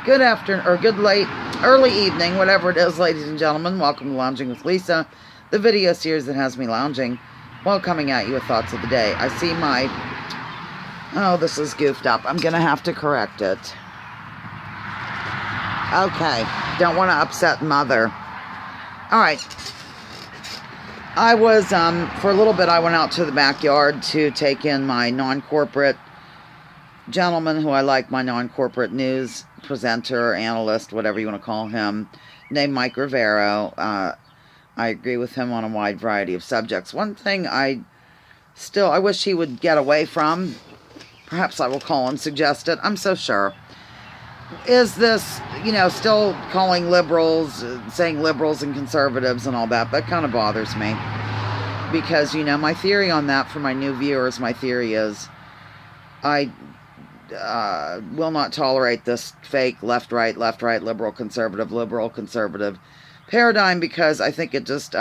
Good afternoon, or good late, early evening, whatever it is, ladies and gentlemen. Welcome to Lounging with Lisa, the video series that has me lounging while coming at you with thoughts of the day. I see my... Oh, this is goofed up. I'm going to have to correct it. Okay, don't want to upset Mother. Alright. I was, for a little bit, I went out to the backyard to take in my non-corporate gentleman who I like, my non-corporate news presenter, analyst, whatever you want to call him, named Mike Rivero. I agree with him on a wide variety of subjects. One thing I wish he would get away from, perhaps I will call him, suggest it, I'm so sure, is this, still calling liberals, saying liberals and conservatives and all that. That kind of bothers me. Because, my theory on that for my new viewers, my theory is, I will not tolerate this fake left-right, liberal, conservative paradigm, because I think it just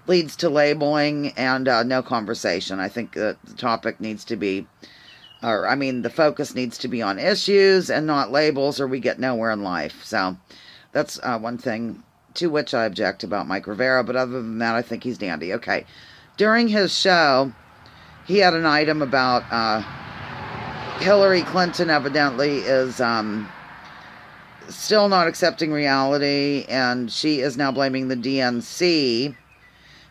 leads to labeling and no conversation. I think that the topic needs to be, the focus needs to be on issues and not labels, or we get nowhere in life. So that's one thing to which I object about Mike Rivera, but other than that, I think he's dandy. Okay. During his show, he had an item about Hillary Clinton evidently is still not accepting reality, and she is now blaming the DNC,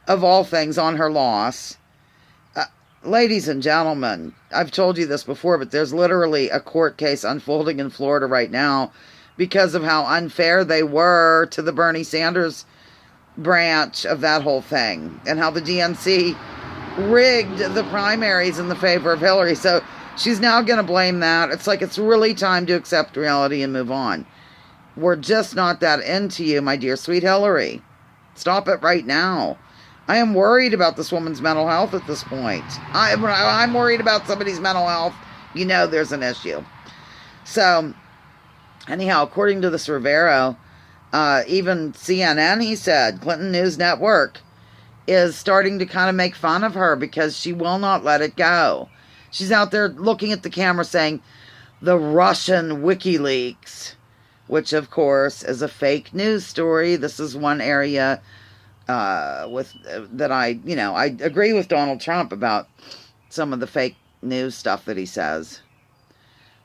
of all things, on her loss. Ladies and gentlemen, I've told you this before, but there's literally a court case unfolding in Florida right now because of how unfair they were to the Bernie Sanders branch of that whole thing, and how the DNC rigged the primaries in the favor of Hillary. So she's now going to blame that. It's like, it's really time to accept reality and move on. We're just not that into you, my dear sweet Hillary. Stop it right now. I am worried about this woman's mental health at this point. I'm worried about somebody's mental health. There's an issue. So, anyhow, according to this Rivero, even CNN, he said, Clinton News Network, is starting to kind of make fun of her because she will not let it go. She's out there looking at the camera saying, the Russian WikiLeaks, which, of course, is a fake news story. This is one area that I agree with Donald Trump about some of the fake news stuff that he says.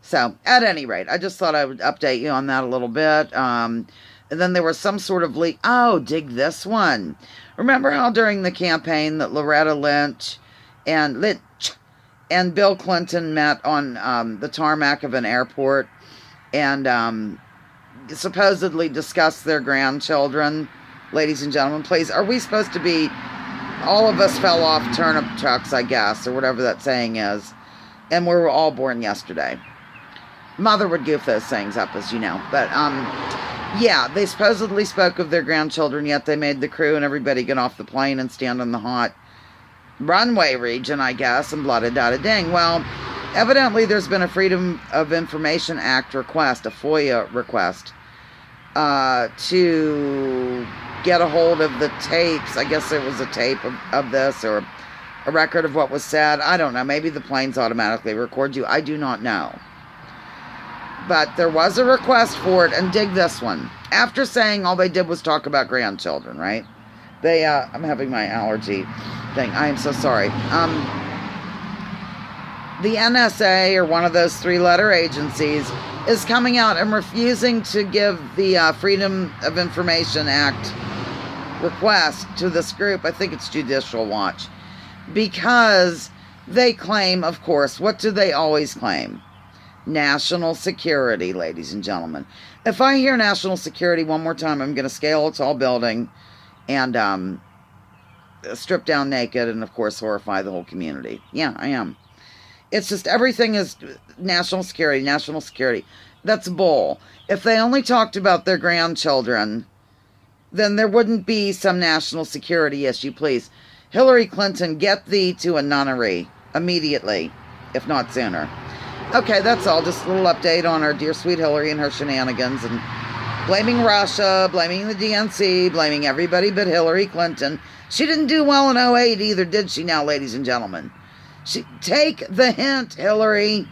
So, at any rate, I just thought I would update you on that a little bit. And then there was some sort of leak. Oh, dig this one. Remember how during the campaign that Loretta Lynch and Bill Clinton met on the tarmac of an airport and supposedly discussed their grandchildren? Ladies and gentlemen, please, are we supposed to be, all of us fell off turnip trucks, I guess, or whatever that saying is, and we were all born yesterday? Mother would goof those things up, as you know. But, yeah, they supposedly spoke of their grandchildren, yet they made the crew and everybody get off the plane and stand in the hot runway region, I guess, and blah-da-da-da-ding. Well, evidently there's been a Freedom of Information Act request, a FOIA request, to get a hold of the tapes. I guess there was a tape of this, or a record of what was said. I don't know. Maybe the planes automatically record you. I do not know. But there was a request for it, and dig this one. After saying all they did was talk about grandchildren, right? They, I'm having my allergy thing. I am so sorry. The NSA, or one of those three-letter agencies, is coming out and refusing to give the Freedom of Information Act request to this group. I think it's Judicial Watch. Because they claim, of course, what do they always claim? National security, ladies and gentlemen. If I hear national security one more time, I'm going to scale a tall building and strip down naked and, of course, horrify the whole community. Yeah, I am. It's just everything is national security, national security. That's bull. If they only talked about their grandchildren, then there wouldn't be some national security issue, please. Hillary Clinton, get thee to a nunnery immediately, if not sooner. Okay, that's all. Just a little update on our dear sweet Hillary and her shenanigans, and blaming Russia, blaming the DNC, blaming everybody but Hillary Clinton. She didn't do well in 2008 either, did she now, ladies and gentlemen? Take the hint, Hillary.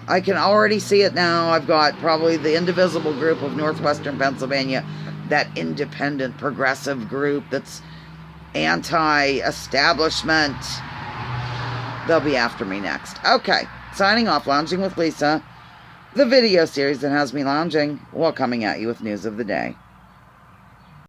I can already see it now. I've got probably the indivisible group of Northwestern Pennsylvania, that independent progressive group that's anti-establishment. They'll be after me next. Okay, signing off, Lounging with Lisa, the video series that has me lounging while coming at you with news of the day.